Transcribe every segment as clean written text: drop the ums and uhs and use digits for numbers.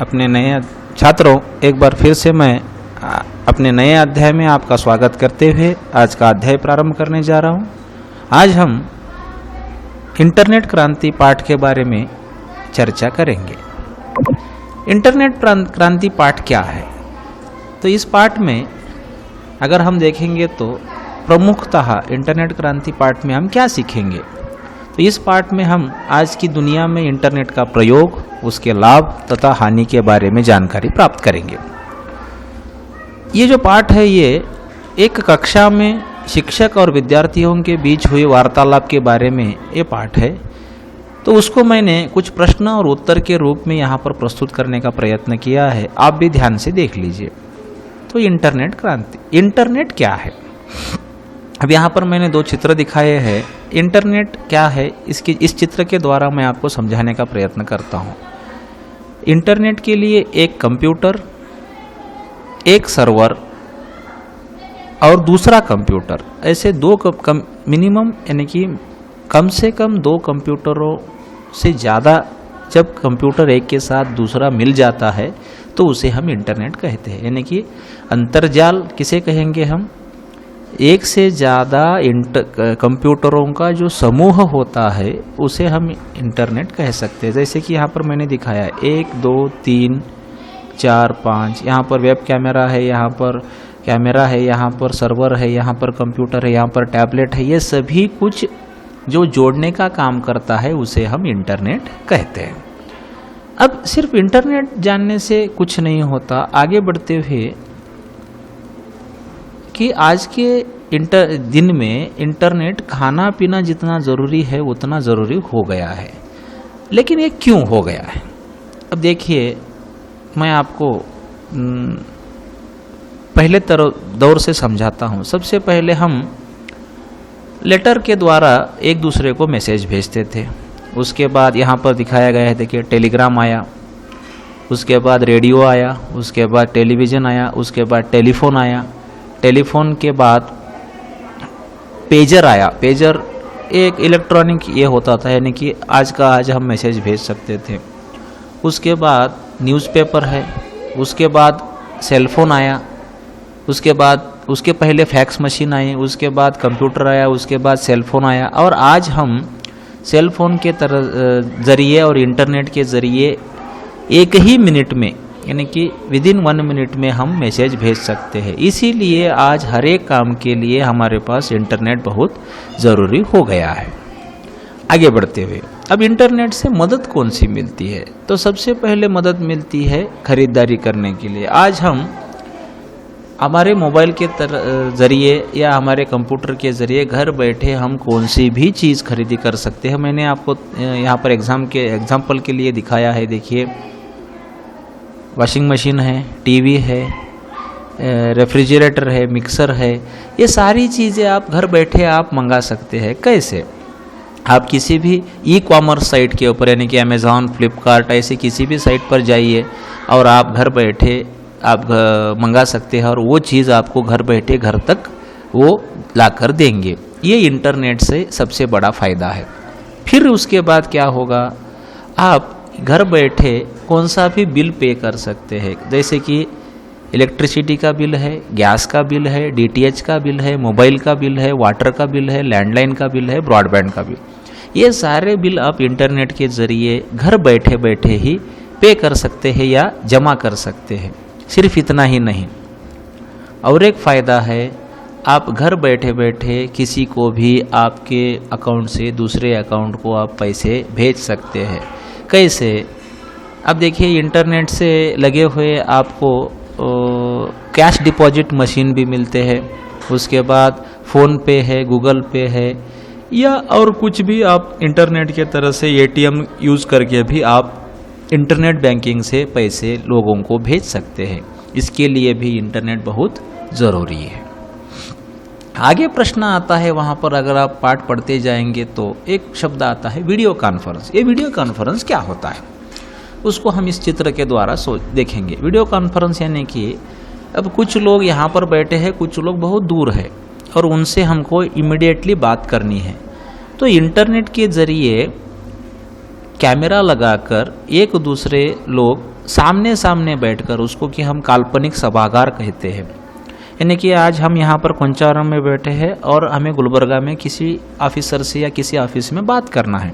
अपने नए छात्रों, एक बार फिर से मैं अपने नए अध्याय में आपका स्वागत करते हुए आज का अध्याय प्रारंभ करने जा रहा हूं। आज हम इंटरनेट क्रांति पाठ के बारे में चर्चा करेंगे। इंटरनेट क्रांति पाठ क्या है? तो इस पाठ में अगर हम देखेंगे तो प्रमुखतः इंटरनेट क्रांति पाठ में हम क्या सीखेंगे? तो इस पाठ में हम आज की दुनिया में इंटरनेट का प्रयोग, उसके लाभ तथा हानि के बारे में जानकारी प्राप्त करेंगे। ये जो पाठ है ये एक कक्षा में शिक्षक और विद्यार्थियों के बीच हुए वार्तालाप के बारे में ये पाठ है। तो उसको मैंने कुछ प्रश्न और उत्तर के रूप में यहाँ पर प्रस्तुत करने का प्रयत्न किया है, आप भी ध्यान से देख लीजिए। तो इंटरनेट क्रांति, इंटरनेट क्या है? अब यहाँ पर मैंने दो चित्र दिखाए हैं। इंटरनेट क्या है, इस चित्र के द्वारा मैं आपको समझाने का प्रयत्न करता हूँ। इंटरनेट के लिए एक कंप्यूटर, एक सर्वर और दूसरा कंप्यूटर, ऐसे दो मिनिमम यानी कि कम से कम दो कंप्यूटरों से ज़्यादा जब कंप्यूटर एक के साथ दूसरा मिल जाता है तो उसे हम इंटरनेट कहते हैं। यानी कि अंतर्जाल किसे कहेंगे हम? एक से ज़्यादा कंप्यूटरों का जो समूह होता है उसे हम इंटरनेट कह सकते हैं। जैसे कि यहाँ पर मैंने दिखाया 1 2 3 4 5, यहाँ पर वेब कैमरा है, यहाँ पर कैमरा है, यहाँ पर सर्वर है, यहाँ पर कंप्यूटर है, यहाँ पर टैबलेट है। ये सभी कुछ जो जोड़ने का काम करता है उसे हम इंटरनेट कहते हैं। अब सिर्फ इंटरनेट जानने से कुछ नहीं होता, आगे बढ़ते हुए कि आज के दिन में इंटरनेट खाना पीना जितना ज़रूरी है उतना ज़रूरी हो गया है। लेकिन ये क्यों हो गया है? अब देखिए, मैं आपको पहले दौर से समझाता हूँ। सबसे पहले हम लेटर के द्वारा एक दूसरे को मैसेज भेजते थे। उसके बाद यहाँ पर दिखाया गया है, देखिए टेलीग्राम आया, उसके बाद रेडियो आया, उसके बाद टेलीविज़न आया, उसके बाद टेलीफोन आया, टेलीफोन के बाद पेजर आया। पेजर एक इलेक्ट्रॉनिक ये होता था, यानी कि आज हम मैसेज भेज सकते थे। उसके बाद न्यूज़पेपर है, उसके बाद सेलफोन आया, उसके बाद उसके पहले फैक्स मशीन आई, उसके बाद कंप्यूटर आया, उसके बाद सेलफोन आया। और आज हम सेलफोन के ज़रिए और इंटरनेट के ज़रिए एक ही मिनट में यानी कि विदिन 1 मिनट में हम मैसेज भेज सकते हैं। इसीलिए आज हर एक काम के लिए हमारे पास इंटरनेट बहुत ज़रूरी हो गया है। आगे बढ़ते हुए अब इंटरनेट से मदद कौन सी मिलती है? तो सबसे पहले मदद मिलती है खरीदारी करने के लिए। आज हम हमारे मोबाइल के ज़रिए या हमारे कंप्यूटर के ज़रिए घर बैठे हम कौन सी भी चीज़ खरीदी कर सकते हैं। मैंने आपको यहाँ पर एग्जाम्पल के लिए दिखाया है। देखिए, वॉशिंग मशीन है, टीवी है, रेफ्रिजरेटर है, मिक्सर है। ये सारी चीज़ें आप घर बैठे आप मंगा सकते हैं। कैसे? आप किसी भी ई कॉमर्स साइट के ऊपर यानी कि अमेज़ॉन, फ्लिपकार्ट, ऐसे किसी भी साइट पर जाइए और आप घर बैठे आप मंगा सकते हैं और वो चीज़ आपको घर बैठे घर तक वो ला कर देंगे। ये इंटरनेट से सबसे बड़ा फ़ायदा है। फिर उसके बाद क्या होगा, आप घर बैठे कौन सा भी बिल पे कर सकते हैं। जैसे कि इलेक्ट्रिसिटी का बिल है, गैस का बिल है, डीटीएच का बिल है, मोबाइल का बिल है, वाटर का बिल है, लैंडलाइन का बिल है, ब्रॉडबैंड का बिल। ये सारे बिल आप इंटरनेट के ज़रिए घर बैठे बैठे ही पे कर सकते हैं या जमा कर सकते हैं। सिर्फ इतना ही नहीं, और एक फ़ायदा है, आप घर बैठे बैठे किसी को भी आपके अकाउंट से दूसरे अकाउंट को आप पैसे भेज सकते हैं। कैसे? अब देखिए, इंटरनेट से लगे हुए आपको कैश डिपॉजिट मशीन भी मिलते हैं। उसके बाद फ़ोन पे है, गूगल पे है, या और कुछ भी आप इंटरनेट के तरह से एटीएम यूज़ करके भी आप इंटरनेट बैंकिंग से पैसे लोगों को भेज सकते हैं। इसके लिए भी इंटरनेट बहुत ज़रूरी है। आगे प्रश्न आता है, वहाँ पर अगर आप पाठ पढ़ते जाएंगे तो एक शब्द आता है वीडियो कॉन्फ्रेंस। ये वीडियो कॉन्फ्रेंस क्या होता है उसको हम इस चित्र के द्वारा देखेंगे। वीडियो कॉन्फ्रेंस यानी कि अब कुछ लोग यहाँ पर बैठे हैं, कुछ लोग बहुत दूर है और उनसे हमको इमीडिएटली बात करनी है। तो इंटरनेट के ज़रिए कैमरा लगाकर एक दूसरे लोग सामने सामने बैठकर उसको कि हम काल्पनिक सभागार कहते हैं, यानी कि आज हम यहाँ पर कोंचारम में बैठे हैं और हमें गुलबर्गा में किसी ऑफिसर से या किसी ऑफिस में बात करना है,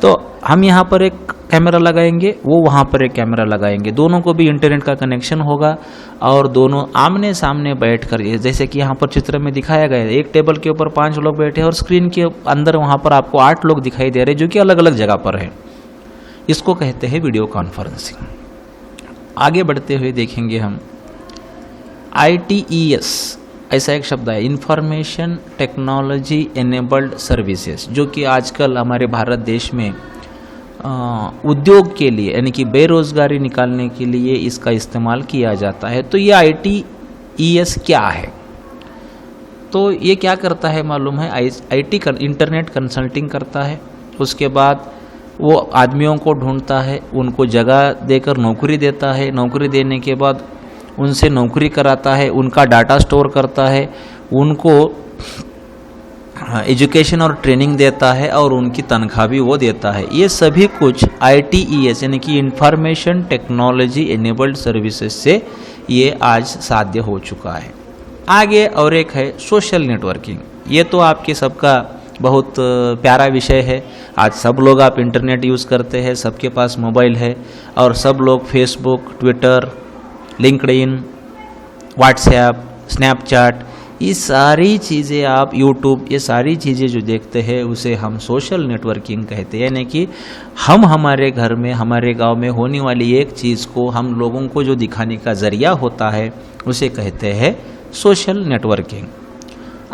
तो हम यहाँ पर एक कैमरा लगाएंगे, वो वहाँ पर एक कैमरा लगाएंगे, दोनों को भी इंटरनेट का कनेक्शन होगा और दोनों आमने सामने बैठकर, जैसे कि यहाँ पर चित्र में दिखाया गया है, एक टेबल के ऊपर 5 लोग बैठे हैं और स्क्रीन के अंदर वहाँ पर आपको 8 लोग दिखाई दे रहे हैं जो कि अलग अलग जगह पर हैं। इसको कहते हैं वीडियो कॉन्फ्रेंसिंग। आगे बढ़ते हुए देखेंगे हम ITES, ऐसा एक शब्द है, इंफॉर्मेशन टेक्नोलॉजी एनेबल्ड सर्विसेज, जो कि आजकल हमारे भारत देश में उद्योग के लिए यानी कि बेरोजगारी निकालने के लिए इसका इस्तेमाल किया जाता है। तो ये ITES क्या है? तो ये क्या करता है मालूम है? इंटरनेट कंसल्टिंग करता है, उसके बाद वो आदमियों को ढूंढता है, उनको जगह देकर नौकरी देता है, नौकरी देने के बाद उनसे नौकरी कराता है, उनका डाटा स्टोर करता है, उनको एजुकेशन और ट्रेनिंग देता है और उनकी तनख्वाह भी वो देता है। ये सभी कुछ ITES यानी कि इंफॉर्मेशन टेक्नोलॉजी एनेबल्ड सर्विसेज से ये आज साध्य हो चुका है। आगे और एक है सोशल नेटवर्किंग। ये तो आपके सबका बहुत प्यारा विषय है। आज सब लोग आप इंटरनेट यूज़ करते हैं, सबके पास मोबाइल है और सब लोग Facebook, Twitter, LinkedIn, WhatsApp, Snapchat, ये सारी चीज़ें आप यूट्यूब, ये सारी चीज़ें जो देखते हैं उसे हम सोशल नेटवर्किंग कहते हैं। यानी कि हम हमारे घर में, हमारे गांव में होने वाली एक चीज़ को हम लोगों को जो दिखाने का ज़रिया होता है उसे कहते हैं सोशल नेटवर्किंग।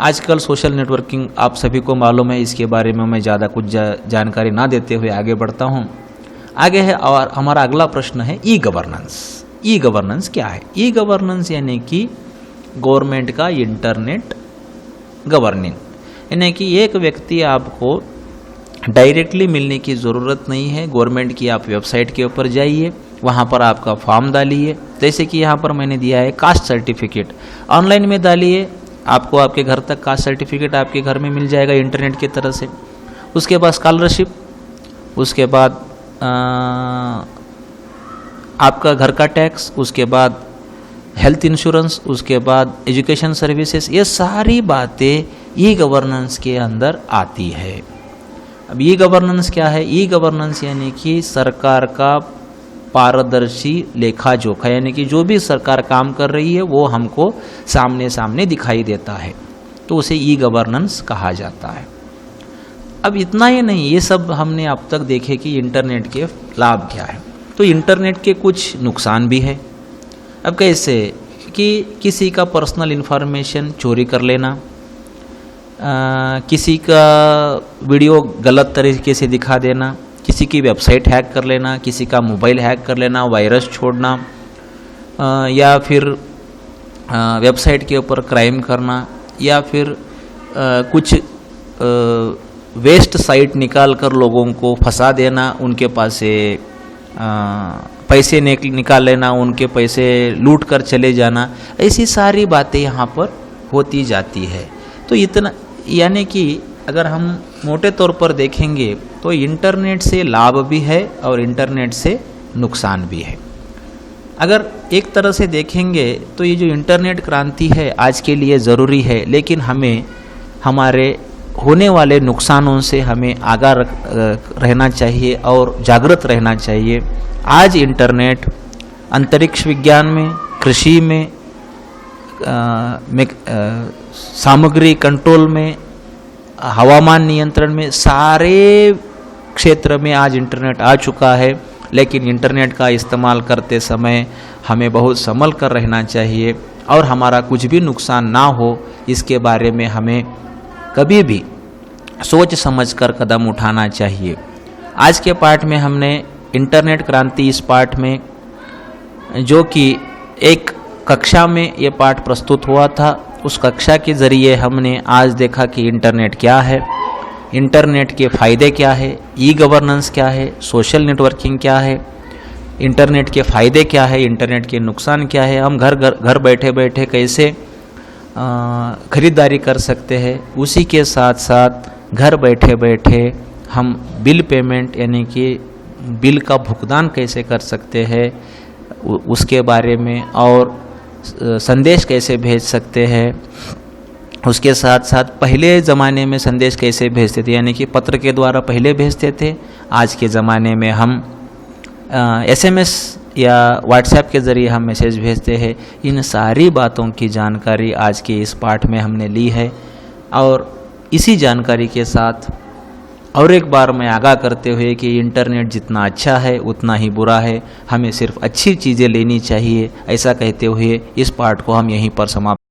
आजकल सोशल नेटवर्किंग आप सभी को मालूम है, इसके बारे में मैं ज़्यादा कुछ जानकारी ना देते हुए आगे बढ़ता हूँ। आगे है और हमारा अगला प्रश्न है ई गवर्नेंस। ई गवर्नेंस क्या है? ई गवर्नेंस यानी कि गवर्नमेंट का इंटरनेट गवर्निंग, यानी कि एक व्यक्ति आपको डायरेक्टली मिलने की ज़रूरत नहीं है। गवर्नमेंट की आप वेबसाइट के ऊपर जाइए, वहाँ पर आपका फॉर्म डालिए, जैसे कि यहाँ पर मैंने दिया है कास्ट सर्टिफिकेट, ऑनलाइन में डालिए, आपको आपके घर तक कास्ट सर्टिफिकेट आपके घर में मिल जाएगा इंटरनेट की तरह से। उसके बाद स्कॉलरशिप, उसके बाद आपका घर का टैक्स, उसके बाद हेल्थ इंश्योरेंस, उसके बाद एजुकेशन सर्विसेज, ये सारी बातें ई गवर्नेंस के अंदर आती है। अब ई गवर्नेंस क्या है? ई गवर्नेंस यानी कि सरकार का पारदर्शी लेखा जोखा, यानी कि जो भी सरकार काम कर रही है वो हमको सामने सामने दिखाई देता है, तो उसे ई गवर्नेंस कहा जाता है। अब इतना ही नहीं, ये सब हमने अब तक देखे कि इंटरनेट के लाभ क्या है। तो इंटरनेट के कुछ नुकसान भी है। अब कैसे? कि किसी का पर्सनल इन्फॉर्मेशन चोरी कर लेना, किसी का वीडियो गलत तरीके से दिखा देना, किसी की वेबसाइट हैक कर लेना, किसी का मोबाइल हैक कर लेना, वायरस छोड़ना, या फिर वेबसाइट के ऊपर क्राइम करना, या फिर कुछ वेस्ट साइट निकाल कर लोगों को फंसा देना, उनके पास से पैसे निकाल लेना, उनके पैसे लूट कर चले जाना, ऐसी सारी बातें यहाँ पर होती जाती है। तो इतना, यानी कि अगर हम मोटे तौर पर देखेंगे तो इंटरनेट से लाभ भी है और इंटरनेट से नुकसान भी है। अगर एक तरह से देखेंगे तो ये जो इंटरनेट क्रांति है आज के लिए ज़रूरी है, लेकिन हमें हमारे होने वाले नुकसानों से हमें आगाह रहना चाहिए और जागृत रहना चाहिए। आज इंटरनेट अंतरिक्ष विज्ञान में, कृषि में, सामग्री कंट्रोल में, हवामान नियंत्रण में, सारे क्षेत्र में आज इंटरनेट आ चुका है। लेकिन इंटरनेट का इस्तेमाल करते समय हमें बहुत संभल कर रहना चाहिए और हमारा कुछ भी नुकसान ना हो, इसके बारे में हमें कभी भी सोच समझकर कदम उठाना चाहिए। आज के पाठ में हमने इंटरनेट क्रांति, इस पाठ में जो कि एक कक्षा में ये पाठ प्रस्तुत हुआ था, उस कक्षा के ज़रिए हमने आज देखा कि इंटरनेट क्या है, इंटरनेट के फ़ायदे क्या है, ई गवर्नेंस क्या है, सोशल नेटवर्किंग क्या है, इंटरनेट के फ़ायदे क्या है, इंटरनेट के नुकसान क्या है, हम घर बैठे बैठे कैसे ख़रीदारी कर सकते हैं। उसी के साथ साथ घर बैठे बैठे हम बिल पेमेंट यानी कि बिल का भुगतान कैसे कर सकते हैं उसके बारे में, और संदेश कैसे भेज सकते हैं, उसके साथ साथ पहले ज़माने में संदेश कैसे भेजते थे, यानी कि पत्र के द्वारा पहले भेजते थे, आज के ज़माने में हम SMS या व्हाट्सएप के ज़रिए हम मैसेज भेजते हैं। इन सारी बातों की जानकारी आज के इस पाठ में हमने ली है, और इसी जानकारी के साथ और एक बार मैं आगाह करते हुए कि इंटरनेट जितना अच्छा है उतना ही बुरा है, हमें सिर्फ अच्छी चीज़ें लेनी चाहिए, ऐसा कहते हुए इस पाठ को हम यहीं पर समाप्त